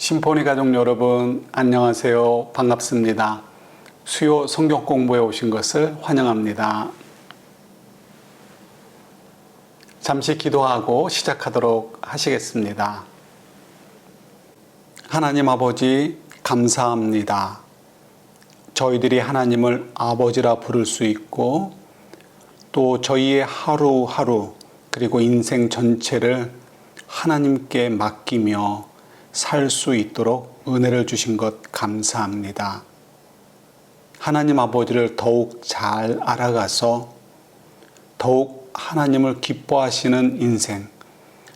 심포니 가족 여러분, 안녕하세요. 반갑습니다. 수요 성경 공부에 오신 것을 환영합니다. 잠시 기도하고 시작하도록 하시겠습니다. 하나님 아버지, 감사합니다. 저희들이 하나님을 아버지라 부를 수 있고 또 저희의 하루하루 그리고 인생 전체를 하나님께 맡기며 살 수 있도록 은혜를 주신 것 감사합니다. 하나님 아버지를 더욱 잘 알아가서 더욱 하나님을 기뻐하시는 인생,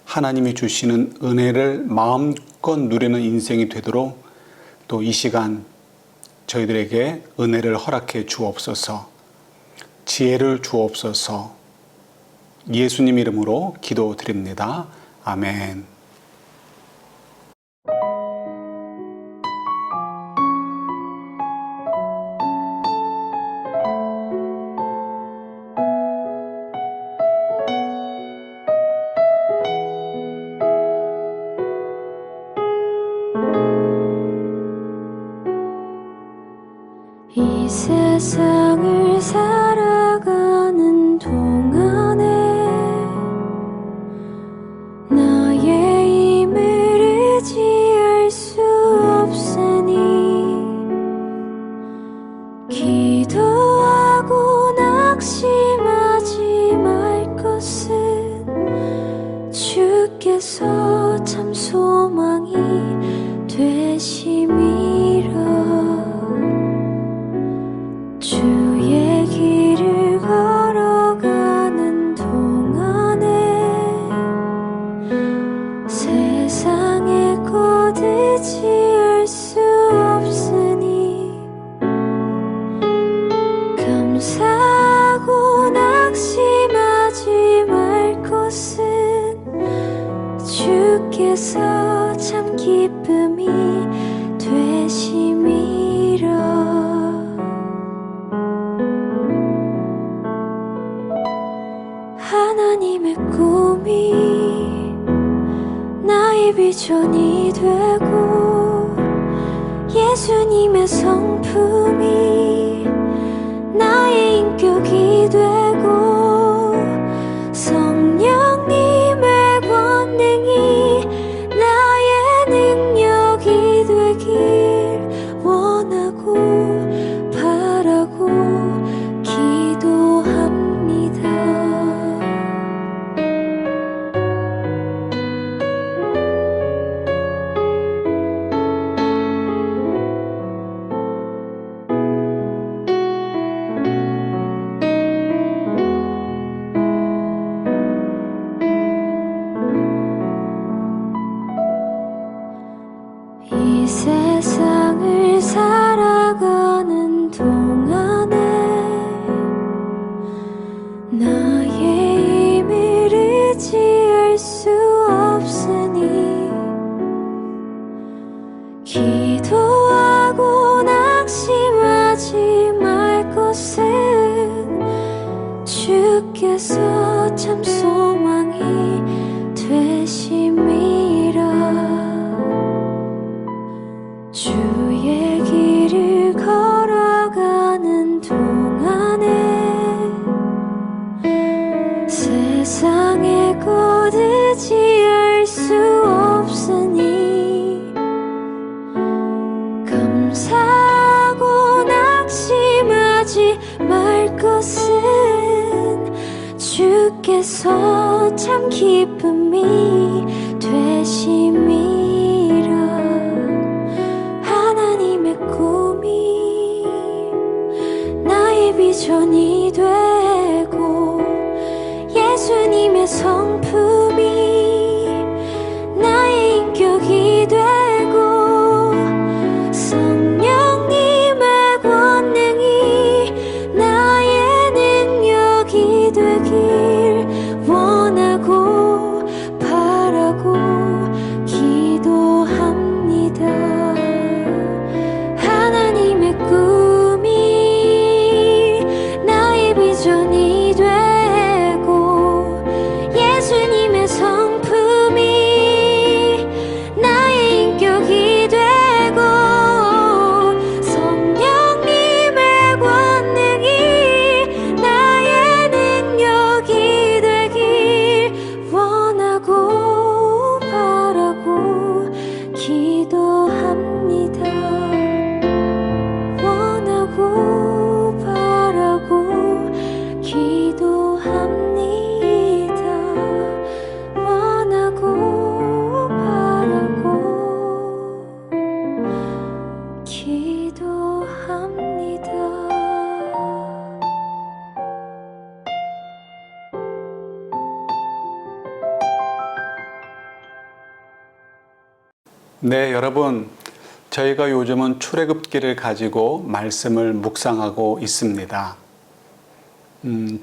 하나님이 주시는 은혜를 마음껏 누리는 인생이 되도록 또 이 시간 저희들에게 은혜를 허락해 주옵소서, 지혜를 주옵소서. 예수님 이름으로 기도드립니다. 아멘. 이 세상을 살아가는 동안에 나의 힘을 의지할 수 없으니 기도하고 낙심하지 말 것은 주께서 참 소망이 되심이라. 주의 길을 걸어가는 동안에 세상의 것 의지할 수 없으니 감사하고 낙심하지 말 것은 주께서 참 기쁨이 되심이라. 하나님의 꿈이 나의 비전이 되고 예수님의 성품이 나의 인격이 되고 성령님의 권능이 나의 능력이 되길 원하고 바라고 기도합니다. 이 세상을 살아가는 동안에 나의 힘을 의지할 수 없으니 기도하고 낙심하지 말 것은 주께서 참 소망이 되심이라. 주의 길을 걸어가는 동안에 세상의 것 의지할 수 없으니 감사하고 낙심하지 말 것은 주께서 참 기쁨이 되심이라. 하나님의 꿈이 나의 비전이 되고 예수님의 성품이 나의 인격이 되고 성령님의 권능이 나의 능력이 되길 원하고 바라고 기도합니다. 하나님의 꿈이 나의 비전이 되고 예수님의 성 네, 여러분. 저희가 요즘은 출애굽기를 가지고 말씀을 묵상하고 있습니다.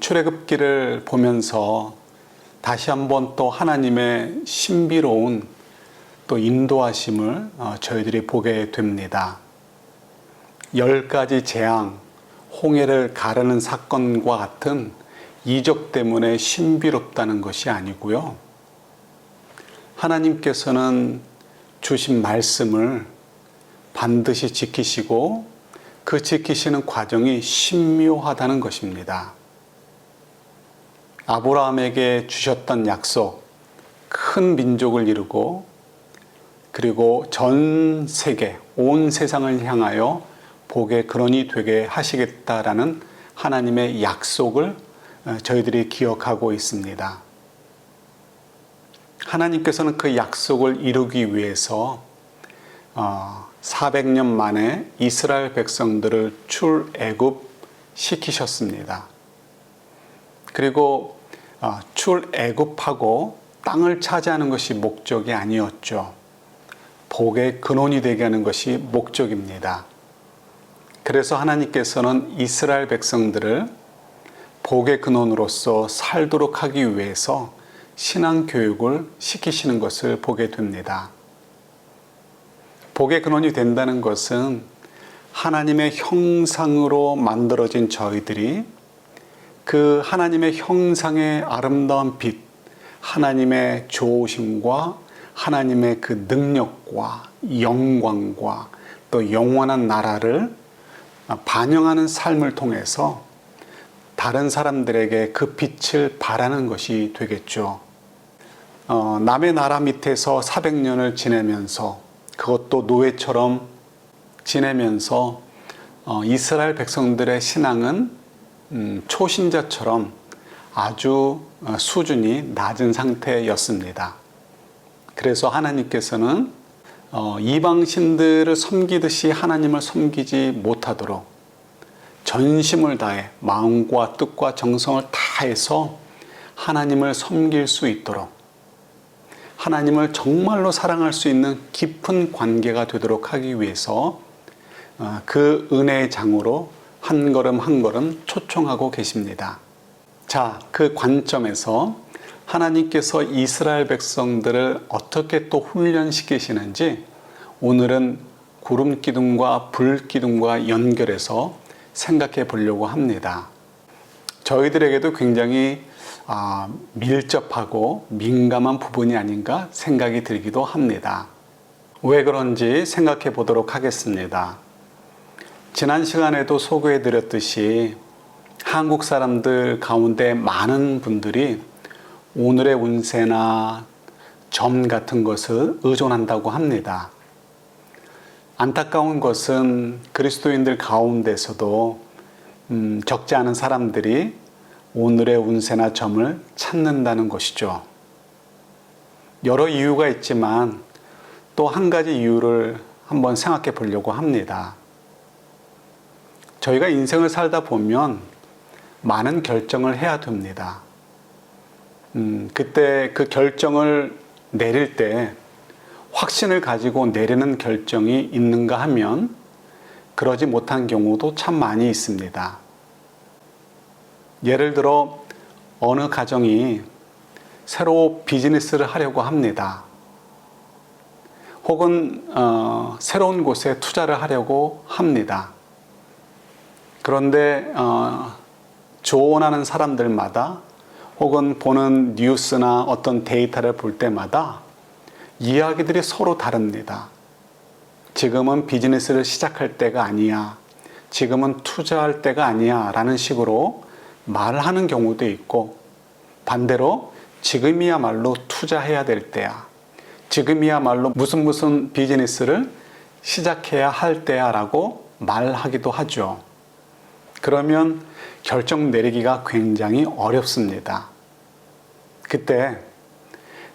출애굽기를 보면서 다시 한번 또 하나님의 신비로운 또 인도하심을 저희들이 보게 됩니다. 10가지 재앙, 홍해를 가르는 사건과 같은 이적 때문에 신비롭다는 것이 아니고요. 하나님께서는 주신 말씀을 반드시 지키시고 그 지키시는 과정이 신묘하다는 것입니다. 아브라함에게 주셨던 약속, 큰 민족을 이루고 그리고 전 세계, 온 세상을 향하여 복의 근원이 되게 하시겠다라는 하나님의 약속을 저희들이 기억하고 있습니다. 하나님께서는 그 약속을 이루기 위해서 400년 만에 이스라엘 백성들을 출애굽 시키셨습니다. 그리고 출애굽하고 땅을 차지하는 것이 목적이 아니었죠. 복의 근원이 되게 하는 것이 목적입니다. 그래서 하나님께서는 이스라엘 백성들을 복의 근원으로서 살도록 하기 위해서 신앙 교육을 시키시는 것을 보게 됩니다. 복의 근원이 된다는 것은 하나님의 형상으로 만들어진 저희들이 그 하나님의 형상의 아름다운 빛, 하나님의 좋으심과 하나님의 그 능력과 영광과 또 영원한 나라를 반영하는 삶을 통해서 다른 사람들에게 그 빛을 발하는 것이 되겠죠. 남의 나라 밑에서 400년을 지내면서 그것도 노예처럼 지내면서 이스라엘 백성들의 신앙은 초신자처럼 아주 수준이 낮은 상태였습니다. 그래서 하나님께서는 이방신들을 섬기듯이 하나님을 섬기지 못하도록 전심을 다해 마음과 뜻과 정성을 다해서 하나님을 섬길 수 있도록 하나님을 정말로 사랑할 수 있는 깊은 관계가 되도록 하기 위해서 그 은혜의 장으로 한 걸음 한 걸음 초청하고 계십니다. 자, 그 관점에서 하나님께서 이스라엘 백성들을 어떻게 또 훈련시키시는지 오늘은 구름 기둥과 불 기둥과 연결해서 생각해 보려고 합니다. 저희들에게도 굉장히 밀접하고 민감한 부분이 아닌가 생각이 들기도 합니다. 왜 그런지 생각해 보도록 하겠습니다. 지난 시간에도 소개해 드렸듯이 한국 사람들 가운데 많은 분들이 오늘의 운세나 점 같은 것을 의존한다고 합니다. 안타까운 것은 그리스도인들 가운데서도 적지 않은 사람들이 오늘의 운세나 점을 찾는다는 것이죠. 여러 이유가 있지만 또 한 가지 이유를 한번 생각해 보려고 합니다. 저희가 인생을 살다 보면 많은 결정을 해야 됩니다. 그때 그 결정을 내릴 때 확신을 가지고 내리는 결정이 있는가 하면 그러지 못한 경우도 참 많이 있습니다. 예를 들어 어느 가정이 새로 비즈니스를 하려고 합니다. 혹은 새로운 곳에 투자를 하려고 합니다. 그런데 조언하는 사람들마다 혹은 보는 뉴스나 어떤 데이터를 볼 때마다 이야기들이 서로 다릅니다. 지금은 비즈니스를 시작할 때가 아니야. 지금은 투자할 때가 아니야. 라는 식으로 말을 하는 경우도 있고, 반대로 지금이야말로 투자해야 될 때야. 지금이야말로 무슨 비즈니스를 시작해야 할 때야 라고 말하기도 하죠. 그러면 결정 내리기가 굉장히 어렵습니다. 그때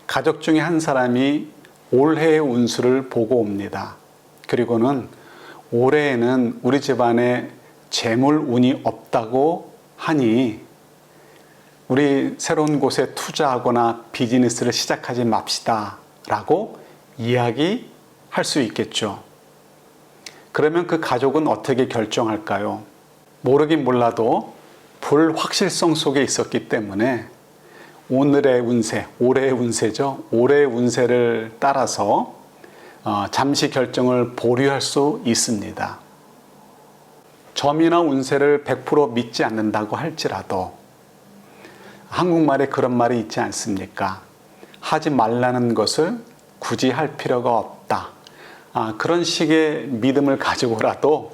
가족 중에 한 사람이 올해의 운수를 보고 옵니다. 그리고는 올해에는 우리 집안에 재물 운이 없다고 하니 우리 새로운 곳에 투자하거나 비즈니스를 시작하지 맙시다 라고 이야기하는 할 수 있겠죠. 그러면 그 가족은 어떻게 결정할까요? 모르긴 몰라도 불확실성 속에 있었기 때문에 오늘의 운세, 올해의 운세죠. 올해의 운세를 따라서 잠시 결정을 보류할 수 있습니다. 점이나 운세를 100% 믿지 않는다고 할지라도 한국말에 그런 말이 있지 않습니까? 하지 말라는 것을 굳이 할 필요가 없다. 그런 식의 믿음을 가지고라도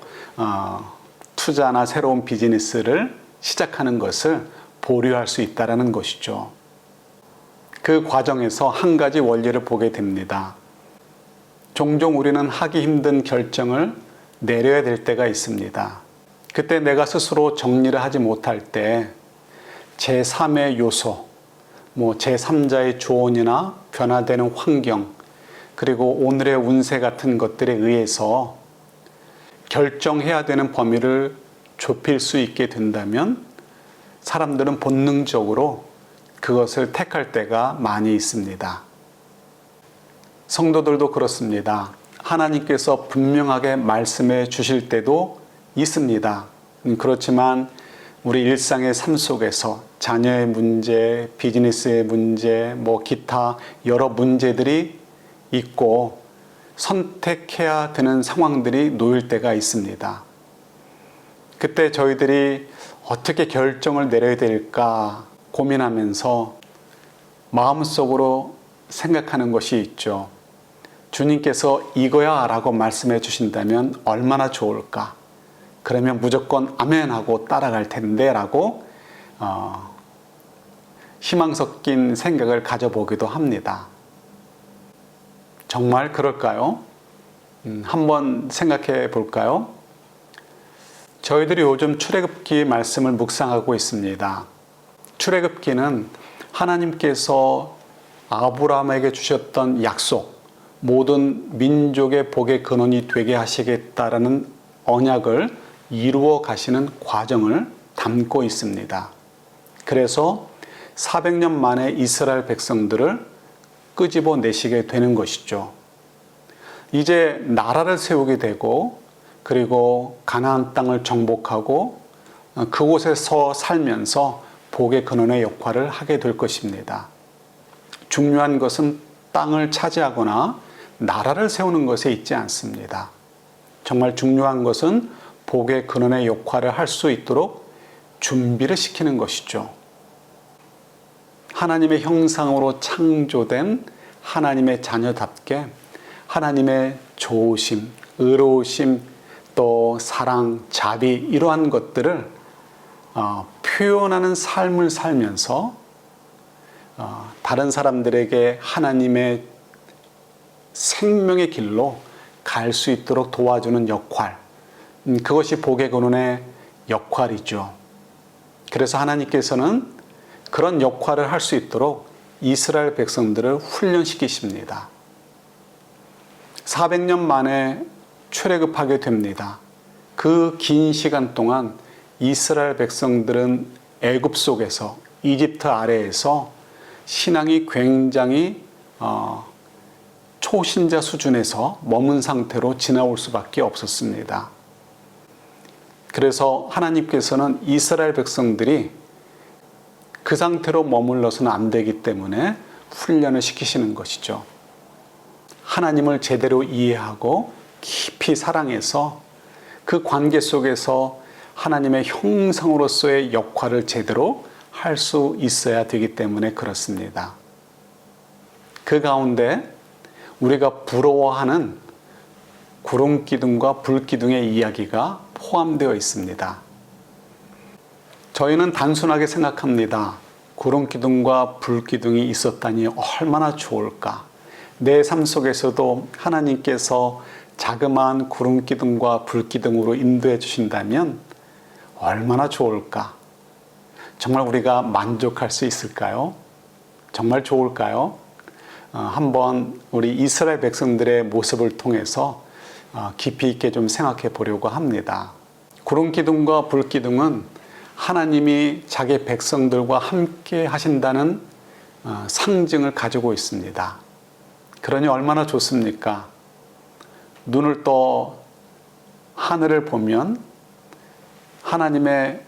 투자나 새로운 비즈니스를 시작하는 것을 보류할 수 있다는 것이죠. 그 과정에서 한 가지 원리를 보게 됩니다. 종종 우리는 하기 힘든 결정을 내려야 될 때가 있습니다. 그때 내가 스스로 정리를 하지 못할 때 제3의 요소, 제3자의 조언이나 변화되는 환경, 그리고 오늘의 운세 같은 것들에 의해서 결정해야 되는 범위를 좁힐 수 있게 된다면 사람들은 본능적으로 그것을 택할 때가 많이 있습니다. 성도들도 그렇습니다. 하나님께서 분명하게 말씀해 주실 때도 있습니다. 그렇지만 우리 일상의 삶 속에서 자녀의 문제, 비즈니스의 문제, 기타 여러 문제들이 있고 선택해야 되는 상황들이 놓일 때가 있습니다. 그때 저희들이 어떻게 결정을 내려야 될까 고민하면서 마음속으로 생각하는 것이 있죠. 주님께서 이거야 라고 말씀해 주신다면 얼마나 좋을까? 그러면 무조건 아멘 하고 따라갈 텐데 라고 희망 섞인 생각을 가져보기도 합니다. 정말 그럴까요? 한번 생각해 볼까요? 저희들이 요즘 출애굽기 말씀을 묵상하고 있습니다. 출애굽기는 하나님께서 아브라함에게 주셨던 약속, 모든 민족의 복의 근원이 되게 하시겠다라는 언약을 이루어 가시는 과정을 담고 있습니다. 그래서 400년 만에 이스라엘 백성들을 끄집어내시게 되는 것이죠. 이제 나라를 세우게 되고 그리고 가나안 땅을 정복하고 그곳에서 살면서 복의 근원의 역할을 하게 될 것입니다. 중요한 것은 땅을 차지하거나 나라를 세우는 것에 있지 않습니다. 정말 중요한 것은 복의 근원의 역할을 할 수 있도록 준비를 시키는 것이죠. 하나님의 형상으로 창조된 하나님의 자녀답게 하나님의 좋으심, 의로우심, 또 사랑, 자비 이러한 것들을 표현하는 삶을 살면서 다른 사람들에게 하나님의 생명의 길로 갈 수 있도록 도와주는 역할, 그것이 복의 근원의 역할이죠. 그래서 하나님께서는 그런 역할을 할 수 있도록 이스라엘 백성들을 훈련시키십니다. 400년 만에 출애굽하게 됩니다. 그 긴 시간 동안 이스라엘 백성들은 애굽 속에서, 이집트 아래에서 신앙이 굉장히 초신자 수준에서 머문 상태로 지나올 수밖에 없었습니다. 그래서 하나님께서는 이스라엘 백성들이 그 상태로 머물러서는 안 되기 때문에 훈련을 시키시는 것이죠. 하나님을 제대로 이해하고 깊이 사랑해서 그 관계 속에서 하나님의 형상으로서의 역할을 제대로 할 수 있어야 되기 때문에 그렇습니다. 그 가운데 우리가 부러워하는 구름기둥과 불기둥의 이야기가 포함되어 있습니다. 저희는 단순하게 생각합니다. 구름기둥과 불기둥이 있었다니 얼마나 좋을까. 내 삶 속에서도 하나님께서 자그마한 구름기둥과 불기둥으로 인도해 주신다면 얼마나 좋을까. 정말 우리가 만족할 수 있을까요? 정말 좋을까요? 한번 우리 이스라엘 백성들의 모습을 통해서 깊이 있게 좀 생각해 보려고 합니다. 구름기둥과 불기둥은 하나님이 자기 백성들과 함께 하신다는 상징을 가지고 있습니다. 그러니 얼마나 좋습니까? 눈을 떠 하늘을 보면 하나님의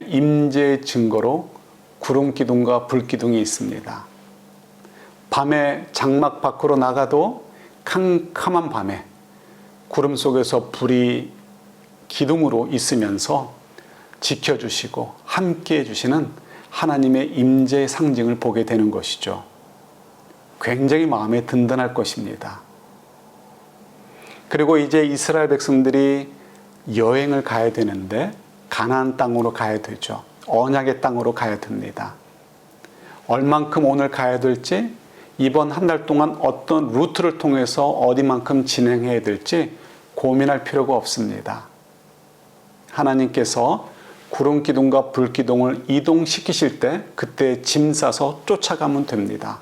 임재의 증거로 구름 기둥과 불 기둥이 있습니다. 밤에 장막 밖으로 나가도 캄캄한 밤에 구름 속에서 불이 기둥으로 있으면서 지켜주시고 함께해 주시는 하나님의 임재의 상징을 보게 되는 것이죠. 굉장히 마음에 든든할 것입니다. 그리고 이제 이스라엘 백성들이 여행을 가야 되는데 가나안 땅으로 가야 되죠. 언약의 땅으로 가야 됩니다. 얼만큼 오늘 가야 될지, 이번 한 달 동안 어떤 루트를 통해서 어디만큼 진행해야 될지 고민할 필요가 없습니다. 하나님께서 구름 기둥과 불 기둥을 이동시키실 때 그때 짐 싸서 쫓아가면 됩니다.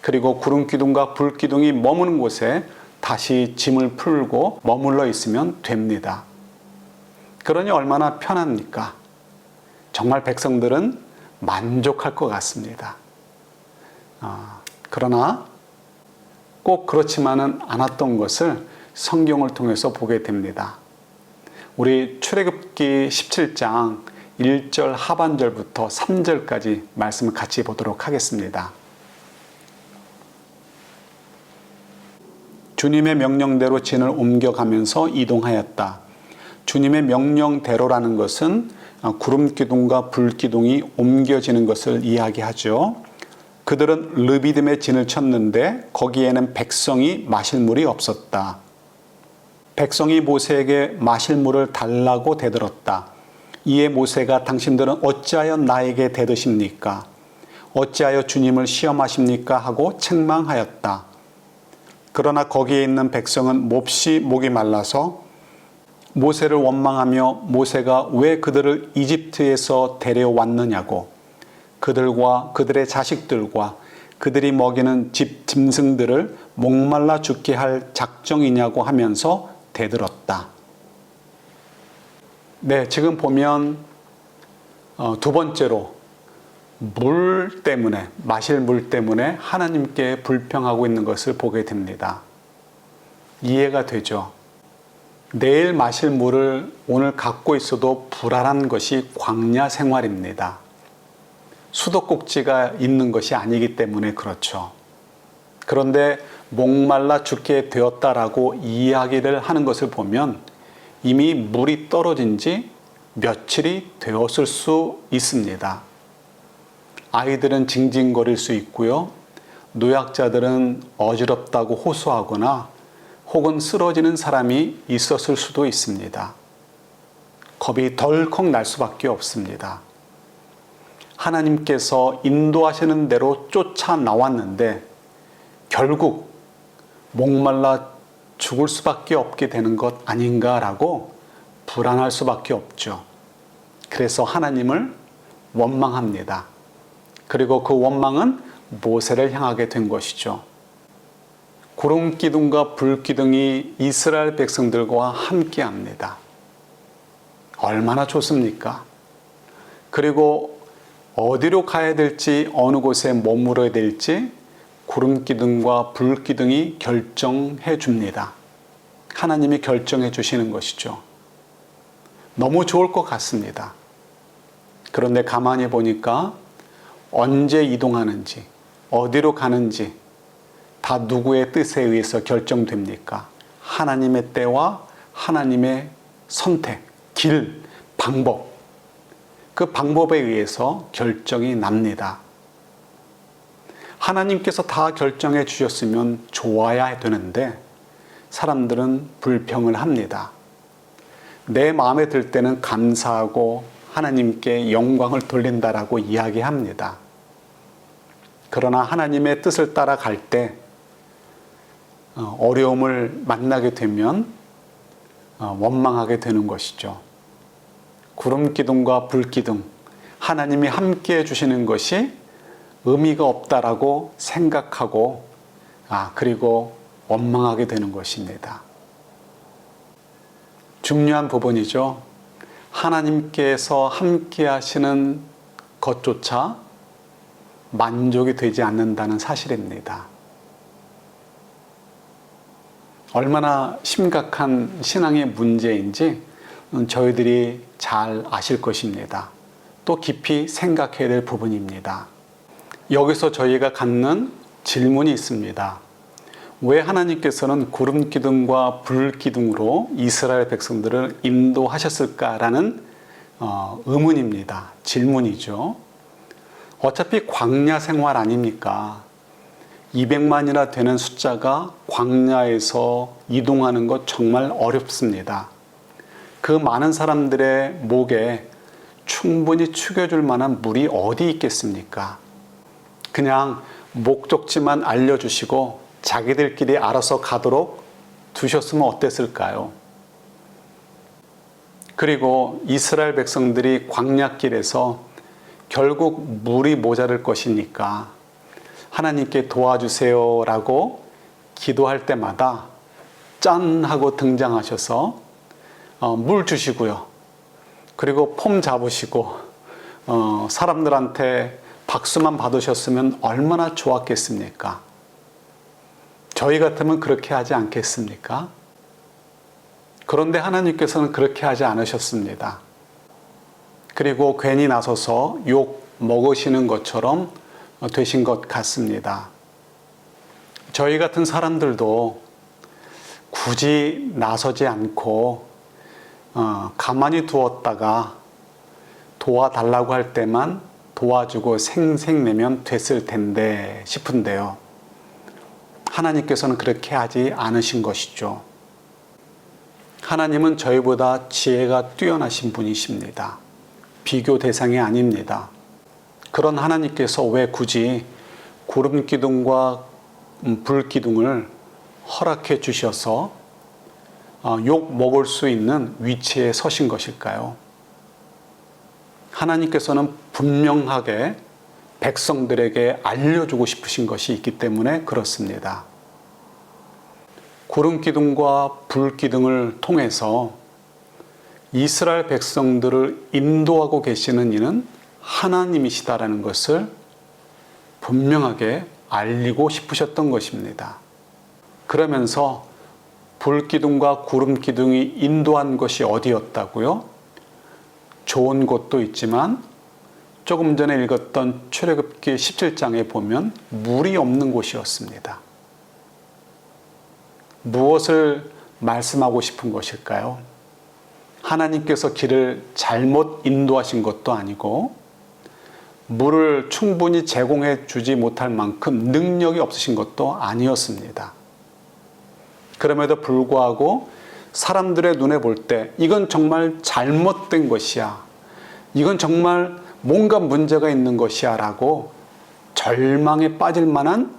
그리고 구름 기둥과 불 기둥이 머무는 곳에 다시 짐을 풀고 머물러 있으면 됩니다. 그러니 얼마나 편합니까? 정말 백성들은 만족할 것 같습니다. 그러나 꼭 그렇지만은 않았던 것을 성경을 통해서 보게 됩니다. 우리 출애굽기 17장 1절 하반절부터 3절까지 말씀을 같이 보도록 하겠습니다. 주님의 명령대로 진을 옮겨가면서 이동하였다. 주님의 명령대로라는 것은 구름 기둥과 불 기둥이 옮겨지는 것을 이야기하죠. 그들은 르비딤에 진을 쳤는데 거기에는 백성이 마실 물이 없었다. 백성이 모세에게 마실 물을 달라고 대들었다. 이에 모세가 당신들은 어찌하여 나에게 대드십니까? 어찌하여 주님을 시험하십니까? 하고 책망하였다. 그러나 거기에 있는 백성은 몹시 목이 말라서 모세를 원망하며 모세가 왜 그들을 이집트에서 데려왔느냐고, 그들과 그들의 자식들과 그들이 먹이는 집 짐승들을 목말라 죽게 할 작정이냐고 하면서 대들었다. 네, 지금 보면 두 번째로 물 때문에, 마실 물 때문에 하나님께 불평하고 있는 것을 보게 됩니다. 이해가 되죠? 내일 마실 물을 오늘 갖고 있어도 불안한 것이 광야 생활입니다. 수도꼭지가 있는 것이 아니기 때문에 그렇죠. 그런데 목말라 죽게 되었다라고 이야기를 하는 것을 보면 이미 물이 떨어진 지 며칠이 되었을 수 있습니다. 아이들은 징징거릴 수 있고요. 노약자들은 어지럽다고 호소하거나 혹은 쓰러지는 사람이 있었을 수도 있습니다. 겁이 덜컥 날 수밖에 없습니다. 하나님께서 인도하시는 대로 쫓아 나왔는데 결국 목말라 죽을 수밖에 없게 되는 것 아닌가라고 불안할 수밖에 없죠. 그래서 하나님을 원망합니다. 그리고 그 원망은 모세를 향하게 된 것이죠. 구름 기둥과 불 기둥이 이스라엘 백성들과 함께 합니다. 얼마나 좋습니까? 그리고 어디로 가야 될지, 어느 곳에 머물어야 될지 구름 기둥과 불 기둥이 결정해 줍니다. 하나님이 결정해 주시는 것이죠. 너무 좋을 것 같습니다. 그런데 가만히 보니까 언제 이동하는지, 어디로 가는지 다 누구의 뜻에 의해서 결정됩니까? 하나님의 때와 하나님의 선택, 길, 방법, 그 방법에 의해서 결정이 납니다. 하나님께서 다 결정해 주셨으면 좋아야 되는데 사람들은 불평을 합니다. 내 마음에 들 때는 감사하고 하나님께 영광을 돌린다라고 이야기합니다. 그러나 하나님의 뜻을 따라갈 때 어려움을 만나게 되면 원망하게 되는 것이죠. 구름 기둥과 불 기둥, 하나님이 함께 해주시는 것이 의미가 없다라고 생각하고 그리고 원망하게 되는 것입니다. 중요한 부분이죠. 하나님께서 함께 하시는 것조차 만족이 되지 않는다는 사실입니다. 얼마나 심각한 신앙의 문제인지 저희들이 잘 아실 것입니다. 또 깊이 생각해야 될 부분입니다. 여기서 저희가 갖는 질문이 있습니다. 왜 하나님께서는 구름 기둥과 불 기둥으로 이스라엘 백성들을 인도하셨을까라는 의문입니다. 질문이죠. 어차피 광야 생활 아닙니까? 200만이나 되는 숫자가 광야에서 이동하는 것 정말 어렵습니다. 그 많은 사람들의 목에 충분히 축여줄 만한 물이 어디 있겠습니까? 그냥 목적지만 알려주시고 자기들끼리 알아서 가도록 두셨으면 어땠을까요? 그리고 이스라엘 백성들이 광야길에서 결국 물이 모자랄 것이니까 하나님께 도와주세요 라고 기도할 때마다 짠 하고 등장하셔서 물 주시고요. 그리고 폼 잡으시고 사람들한테 박수만 받으셨으면 얼마나 좋았겠습니까? 저희 같으면 그렇게 하지 않겠습니까? 그런데 하나님께서는 그렇게 하지 않으셨습니다. 그리고 괜히 나서서 욕 먹으시는 것처럼 되신 것 같습니다. 저희 같은 사람들도 굳이 나서지 않고 가만히 두었다가 도와달라고 할 때만 도와주고 생색내면 됐을 텐데 싶은데요. 하나님께서는 그렇게 하지 않으신 것이죠. 하나님은 저희보다 지혜가 뛰어나신 분이십니다. 비교 대상이 아닙니다. 그런 하나님께서 왜 굳이 구름 기둥과 불 기둥을 허락해 주셔서 욕 먹을 수 있는 위치에 서신 것일까요? 하나님께서는 분명하게 백성들에게 알려주고 싶으신 것이 있기 때문에 그렇습니다. 구름 기둥과 불 기둥을 통해서 이스라엘 백성들을 인도하고 계시는 이는 하나님이시다라는 것을 분명하게 알리고 싶으셨던 것입니다. 그러면서 불 기둥과 구름 기둥이 인도한 것이 어디였다고요? 좋은 곳도 있지만 조금 전에 읽었던 출애굽기 17장에 보면 물이 없는 곳이었습니다. 무엇을 말씀하고 싶은 것일까요? 하나님께서 길을 잘못 인도하신 것도 아니고 물을 충분히 제공해 주지 못할 만큼 능력이 없으신 것도 아니었습니다. 그럼에도 불구하고 사람들의 눈에 볼 때 이건 정말 잘못된 것이야. 이건 정말 뭔가 문제가 있는 것이야 라고 절망에 빠질 만한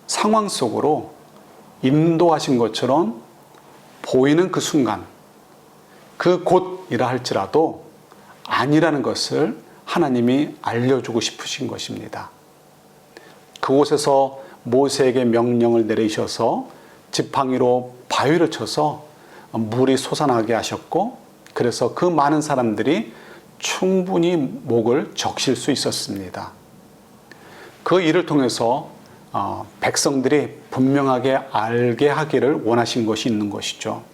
상황 속으로 인도하신 것처럼 보이는 그 순간, 그 곳이라 할지라도 아니라는 것을 하나님이 알려주고 싶으신 것입니다. 그곳에서 모세에게 명령을 내리셔서 지팡이로 바위를 쳐서 물이 솟아나게 하셨고, 그래서 그 많은 사람들이 충분히 목을 적실 수 있었습니다. 그 일을 통해서 백성들이 분명하게 알게 하기를 원하신 것이 있는 것이죠.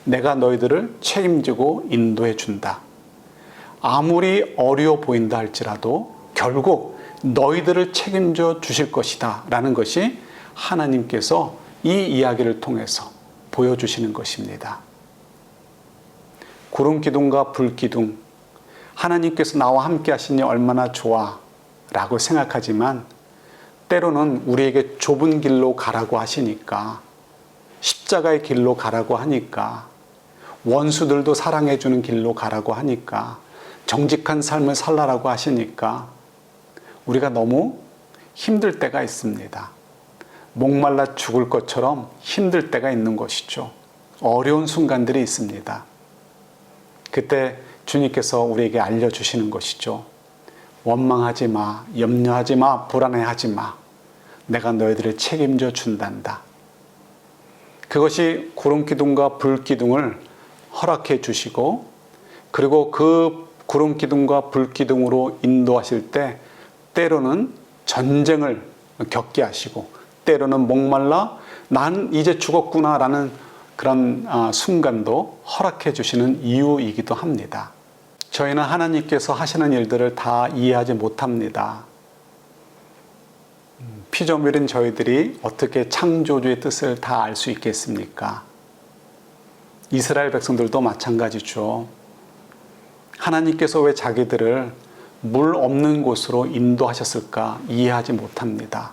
내가 너희들을 책임지고 인도해 준다. 아무리 어려워 보인다 할지라도 결국 너희들을 책임져 주실 것이다 라는 것이 하나님께서 이 이야기를 통해서 보여주시는 것입니다. 구름 기둥과 불 기둥, 하나님께서 나와 함께 하시니 얼마나 좋아 라고 생각하지만 때로는 우리에게 좁은 길로 가라고 하시니까, 십자가의 길로 가라고 하니까, 원수들도 사랑해 주는 길로 가라고 하니까, 정직한 삶을 살라라고 하시니까 우리가 너무 힘들 때가 있습니다. 목말라 죽을 것처럼 힘들 때가 있는 것이죠. 어려운 순간들이 있습니다. 그때 주님께서 우리에게 알려주시는 것이죠. 원망하지 마, 염려하지 마, 불안해하지 마. 내가 너희들을 책임져 준단다. 그것이 구름 기둥과 불 기둥을 허락해 주시고, 그리고 그 구름 기둥과 불 기둥으로 인도하실 때 때로는 전쟁을 겪게 하시고 때로는 목말라 난 이제 죽었구나라는 그런 순간도 허락해 주시는 이유이기도 합니다. 저희는 하나님께서 하시는 일들을 다 이해하지 못합니다. 피조물인 저희들이 어떻게 창조주의 뜻을 다 알 수 있겠습니까? 이스라엘 백성들도 마찬가지죠. 하나님께서 왜 자기들을 물 없는 곳으로 인도하셨을까 이해하지 못합니다.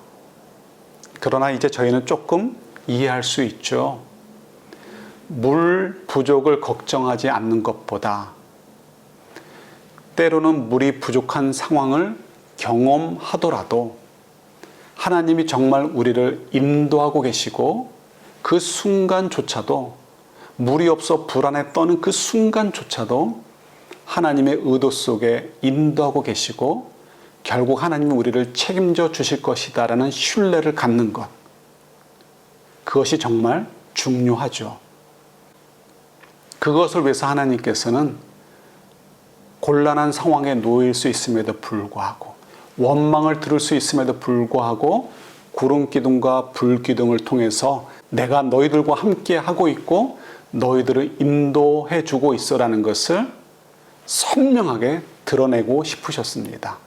그러나 이제 저희는 조금 이해할 수 있죠. 물 부족을 걱정하지 않는 것보다 때로는 물이 부족한 상황을 경험하더라도 하나님이 정말 우리를 인도하고 계시고 그 순간조차도 물이 없어 불안에 떠는 그 순간조차도 하나님의 의도 속에 인도하고 계시고 결국 하나님이 우리를 책임져 주실 것이다라는 신뢰를 갖는 것. 그것이 정말 중요하죠. 그것을 위해서 하나님께서는 곤란한 상황에 놓일 수 있음에도 불구하고 원망을 들을 수 있음에도 불구하고 구름 기둥과 불 기둥을 통해서 내가 너희들과 함께 하고 있고 너희들을 인도해 주고 있어라는 것을 선명하게 드러내고 싶으셨습니다.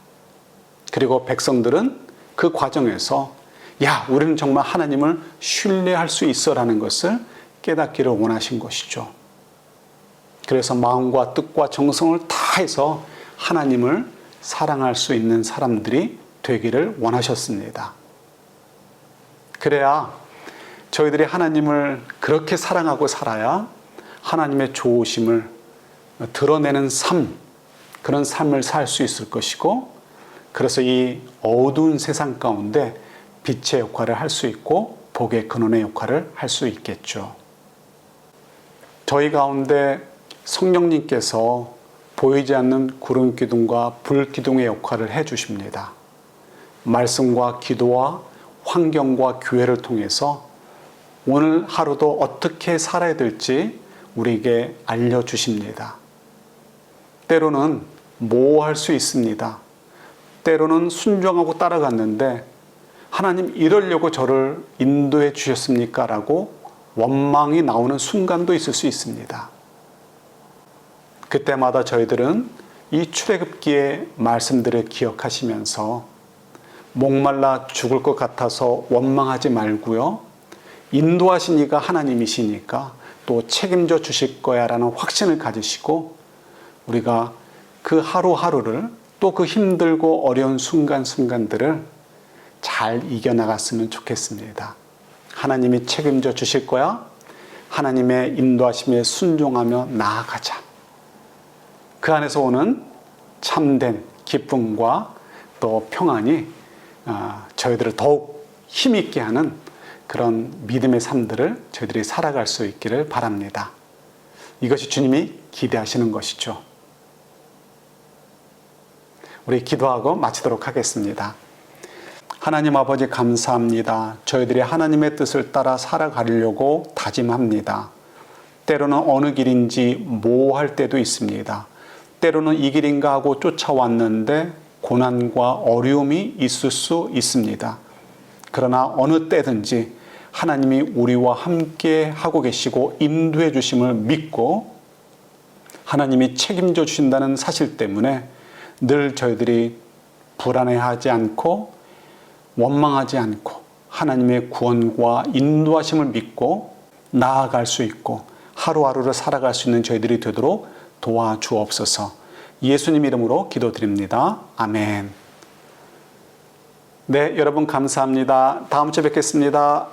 그리고 백성들은 그 과정에서 야, 우리는 정말 하나님을 신뢰할 수 있어라는 것을 깨닫기를 원하신 것이죠. 그래서 마음과 뜻과 정성을 다해서 하나님을 사랑할 수 있는 사람들이 되기를 원하셨습니다. 그래야 저희들이 하나님을 그렇게 사랑하고 살아야 하나님의 좋으심을 드러내는 삶, 그런 삶을 살 수 있을 것이고, 그래서 이 어두운 세상 가운데 빛의 역할을 할 수 있고 복의 근원의 역할을 할 수 있겠죠. 저희 가운데 성령님께서 보이지 않는 구름 기둥과 불 기둥의 역할을 해 주십니다. 말씀과 기도와 환경과 교회를 통해서 오늘 하루도 어떻게 살아야 될지 우리에게 알려주십니다. 때로는 모호할 수 있습니다. 때로는 순종하고 따라갔는데 하나님 이러려고 저를 인도해 주셨습니까? 라고 원망이 나오는 순간도 있을 수 있습니다. 그때마다 저희들은 이 출애굽기의 말씀들을 기억하시면서 목말라 죽을 것 같아서 원망하지 말고요. 인도하신 이가 하나님이시니까 또 책임져 주실 거야 라는 확신을 가지시고 우리가 그 하루하루를 또 그 힘들고 어려운 순간순간들을 잘 이겨나갔으면 좋겠습니다. 하나님이 책임져 주실 거야. 하나님의 인도하심에 순종하며 나아가자. 그 안에서 오는 참된 기쁨과 또 평안이 저희들을 더욱 힘있게 하는 그런 믿음의 삶들을 저희들이 살아갈 수 있기를 바랍니다. 이것이 주님이 기대하시는 것이죠. 우리 기도하고 마치도록 하겠습니다. 하나님 아버지 감사합니다. 저희들이 하나님의 뜻을 따라 살아가려고 다짐합니다. 때로는 어느 길인지 모호할 때도 있습니다. 때로는 이 길인가 하고 쫓아왔는데 고난과 어려움이 있을 수 있습니다. 그러나 어느 때든지 하나님이 우리와 함께 하고 계시고 인도해 주심을 믿고 하나님이 책임져 주신다는 사실 때문에 늘 저희들이 불안해하지 않고 원망하지 않고 하나님의 구원과 인도하심을 믿고 나아갈 수 있고 하루하루를 살아갈 수 있는 저희들이 되도록 도와주옵소서. 예수님 이름으로 기도드립니다. 아멘. 네, 여러분 감사합니다. 다음 주에 뵙겠습니다.